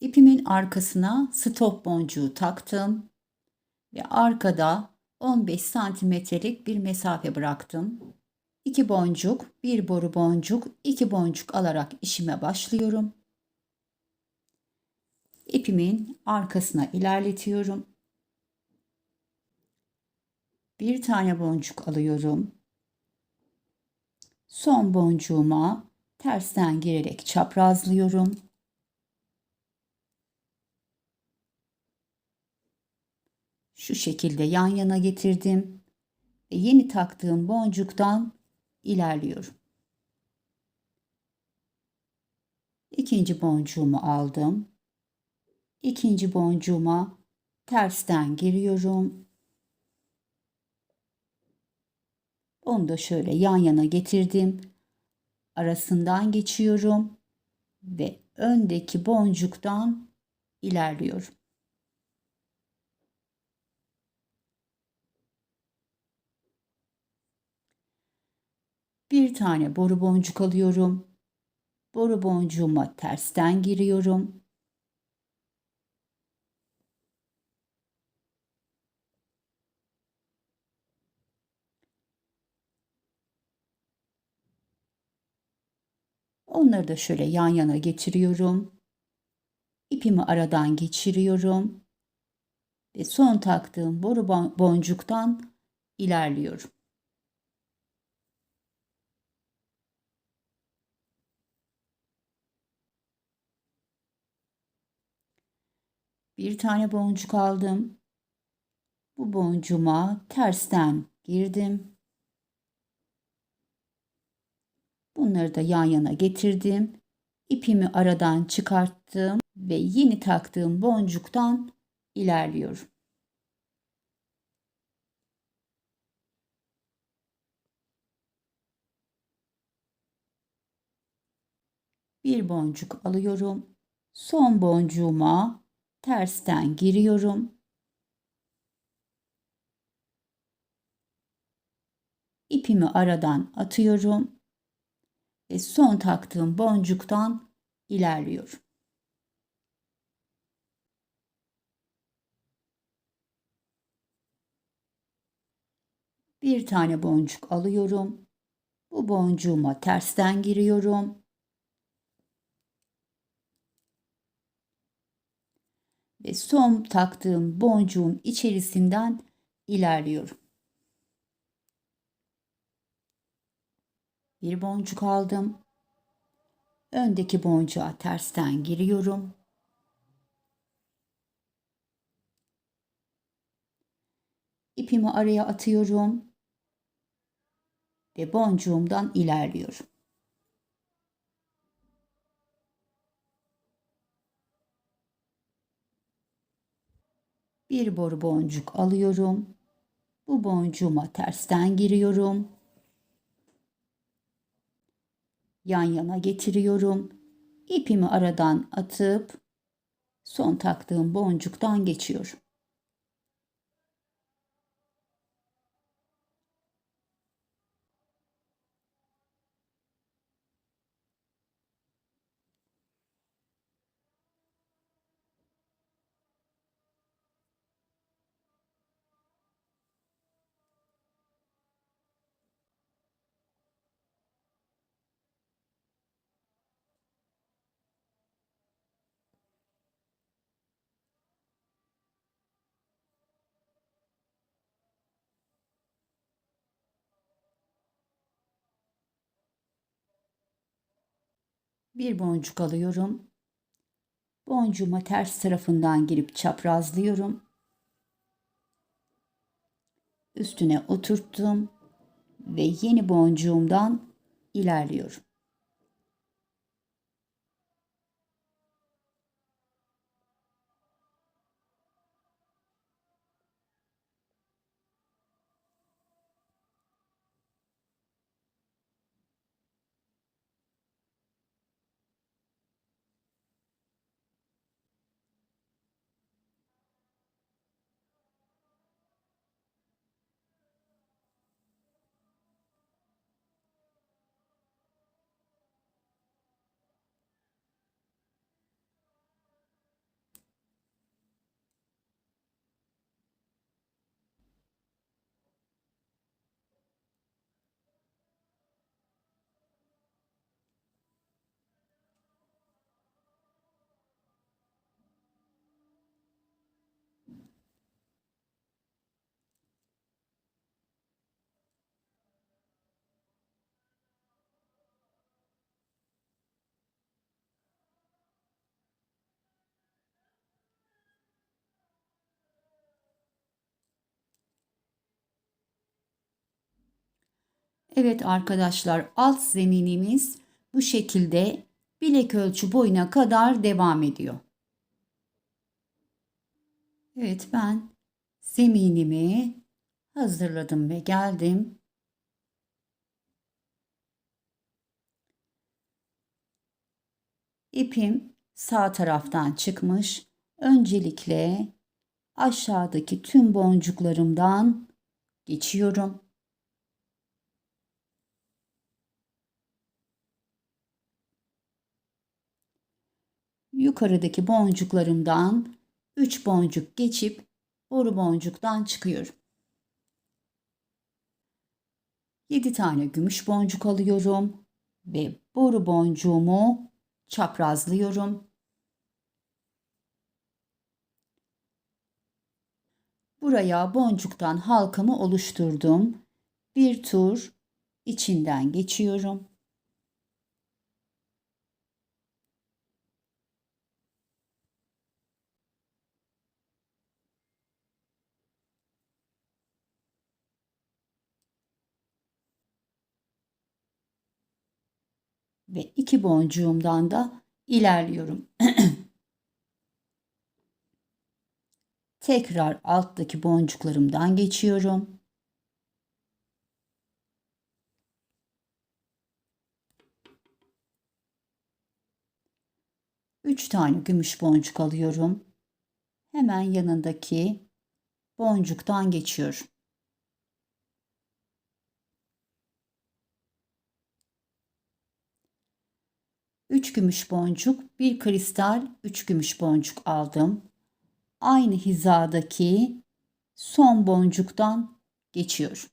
İpimin arkasına stop boncuğu taktım ve arkada 15 santimetrelik bir mesafe bıraktım. 2 boncuk, 1 boru boncuk, 2 boncuk alarak işime başlıyorum. İpimin arkasına ilerletiyorum. Bir tane boncuk alıyorum. Son boncuğuma tersten girerek çaprazlıyorum. Şu şekilde yan yana getirdim ve yeni taktığım boncuktan ilerliyorum. İkinci boncuğumu aldım. İkinci boncuğuma tersten giriyorum. Onu da şöyle yan yana getirdim. Arasından geçiyorum ve öndeki boncuktan ilerliyorum. Bir tane boru boncuk alıyorum. Boru boncuğuma tersten giriyorum. Onları da şöyle yan yana getiriyorum. İpimi aradan geçiriyorum ve son taktığım boru boncuktan ilerliyorum. Bir tane boncuk aldım. Bu boncuğuma tersten girdim. Bunları da yan yana getirdim. İpimi aradan çıkarttım ve yeni taktığım boncuktan ilerliyorum. Bir boncuk alıyorum. Son boncuğuma tersten giriyorum. İpimi aradan atıyorum ve son taktığım boncuktan ilerliyorum. Bir tane boncuk alıyorum. Bu boncuğuma tersten giriyorum. ve son taktığım boncuğun içerisinden ilerliyorum. Bir boncuk aldım. Öndeki boncuğa tersten giriyorum. İpimi araya atıyorum ve boncuğumdan ilerliyorum. Bir boru boncuk alıyorum. Bu boncuğuma tersten giriyorum. Yan yana getiriyorum. İpimi aradan atıp son taktığım boncuktan geçiyorum. Bir boncuk alıyorum. Boncuğuma ters tarafından girip çaprazlıyorum. Üstüne oturttum ve yeni boncuğumdan ilerliyorum. Evet arkadaşlar, alt zeminimiz bu şekilde bilek ölçü boyuna kadar devam ediyor. Evet, ben zeminimi hazırladım ve geldim. İpim sağ taraftan çıkmış. Öncelikle aşağıdaki tüm boncuklarımdan geçiyorum. Yukarıdaki boncuklarımdan 3 boncuk geçip boru boncuktan çıkıyorum. 7 tane gümüş boncuk alıyorum ve boru boncuğumu çaprazlıyorum. Buraya boncuktan halkamı oluşturdum. Bir tur içinden geçiyorum. Ve 2 boncuğumdan da ilerliyorum. Tekrar alttaki boncuklarımdan geçiyorum. Üç tane gümüş boncuk alıyorum. Hemen yanındaki boncuktan geçiyorum. 3 gümüş boncuk, bir kristal, 3 gümüş boncuk aldım. Aynı hizadaki son boncuktan geçiyorum.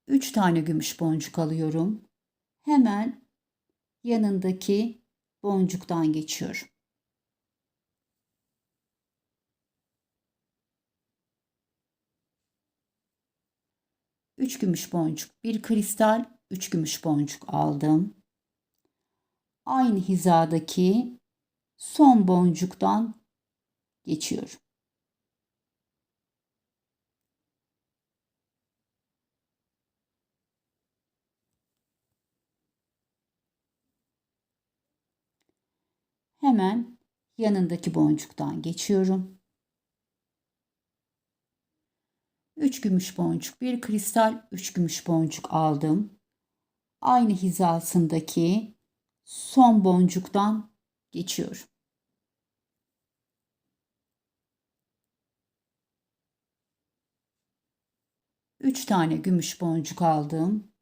3 tane gümüş boncuk alıyorum. Hemen yanındaki boncuktan geçiyorum. Üç gümüş boncuk, bir kristal, 3 gümüş boncuk aldım. Aynı hizadaki son boncuktan geçiyorum. Hemen yanındaki boncuktan geçiyorum. 3 gümüş boncuk, bir kristal, 3 gümüş boncuk aldım. Aynı hizasındaki son boncuktan geçiyorum. Üç tane gümüş boncuk aldım.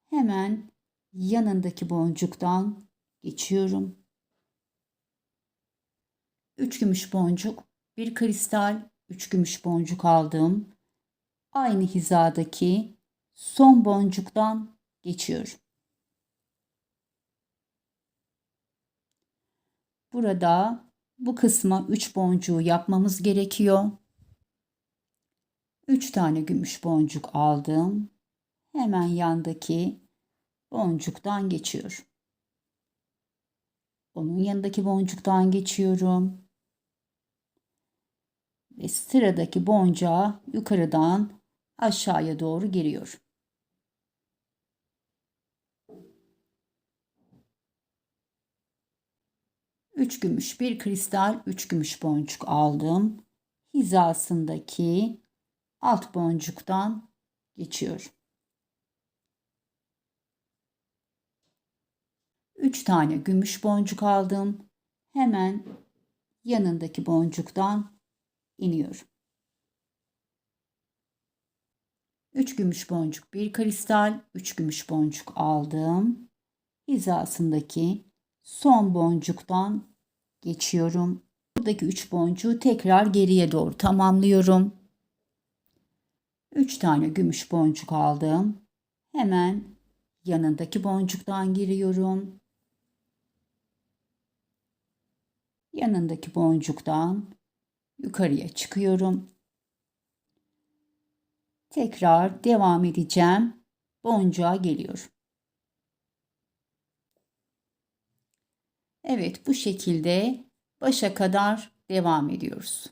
Hemen yanındaki boncuktan geçiyorum. 3 gümüş boncuk, bir kristal, 3 gümüş boncuk aldım. Aynı hizadaki son boncuktan geçiyorum. Burada bu kısma 3 boncuğu yapmamız gerekiyor. 3 tane gümüş boncuk aldım. Hemen yandaki boncuktan geçiyorum. Onun yanındaki boncuktan geçiyorum. Ve sıradaki boncuğa yukarıdan aşağıya doğru giriyorum. Üç gümüş, bir kristal, 3 gümüş boncuk aldım. Hizasındaki alt boncuktan geçiyorum. 3 tane gümüş boncuk aldım. Hemen yanındaki boncuktan iniyorum. 3 gümüş boncuk, bir kristal, 3 gümüş boncuk aldım. Hizasındaki son boncuktan geçiyorum. Buradaki 3 boncuğu tekrar geriye doğru tamamlıyorum. 3 tane gümüş boncuk aldım. Hemen yanındaki boncuktan giriyorum. Yanındaki boncuktan yukarıya çıkıyorum. Tekrar devam edeceğim. Boncuğa geliyorum. Evet, bu şekilde başa kadar devam ediyoruz.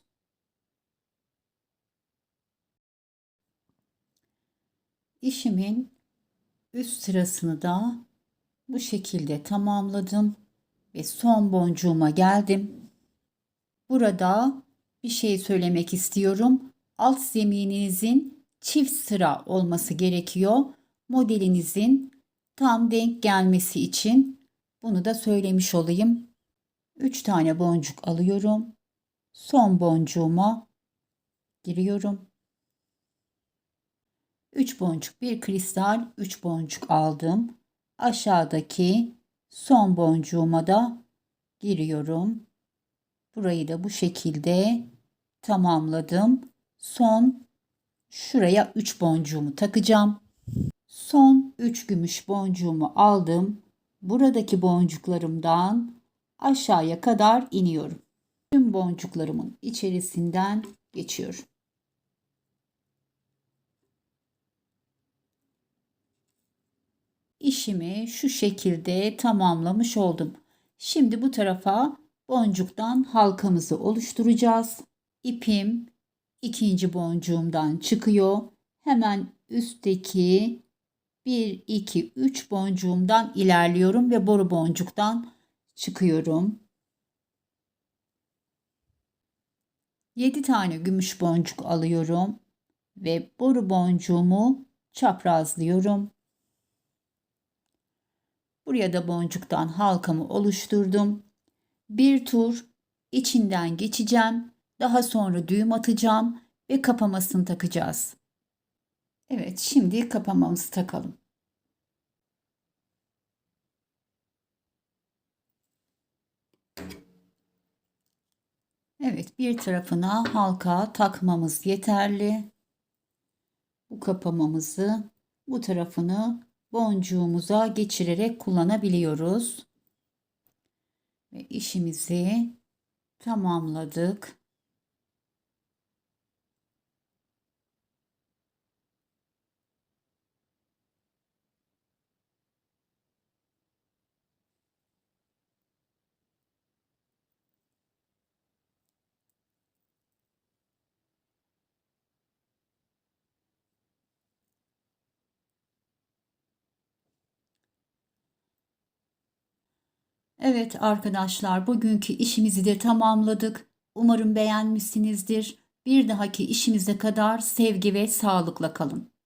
İşimin üst sırasını da bu şekilde tamamladım ve son boncuğuma geldim. Burada bir şey söylemek istiyorum. Alt zemininizin çift sıra olması gerekiyor. Modelinizin tam denk gelmesi için bunu da söylemiş olayım. 3 tane boncuk alıyorum. Son boncuğuma giriyorum. 3 boncuk, bir kristal, 3 boncuk aldım. Aşağıdaki son boncuğuma da giriyorum. Burayı da bu şekilde tamamladım. Son şuraya 3 boncuğumu takacağım. Son 3 gümüş boncuğumu aldım. Buradaki boncuklarımdan aşağıya kadar iniyorum. Tüm boncuklarımın içerisinden geçiyorum. İşimi şu şekilde tamamlamış oldum. Şimdi bu tarafa boncuktan halkamızı oluşturacağız. İpim ikinci boncuğumdan çıkıyor. Hemen üstteki 1, 2, 3 boncuğumdan ilerliyorum ve boru boncuktan çıkıyorum. 7 tane gümüş boncuk alıyorum ve boru boncuğumu çaprazlıyorum. Buraya da boncuktan halkamı oluşturdum. Bir tur içinden geçeceğim. Daha sonra düğüm atacağım ve kapamasını takacağız. Evet, şimdi kapamamızı takalım. Evet, bir tarafına halka takmamız yeterli. Bu kapamamızı, bu tarafını boncuğumuza geçirerek kullanabiliyoruz. Ve işimizi tamamladık. Evet arkadaşlar, bugünkü işimizi de tamamladık. Umarım beğenmişsinizdir. Bir dahaki işimize kadar sevgi ve sağlıkla kalın.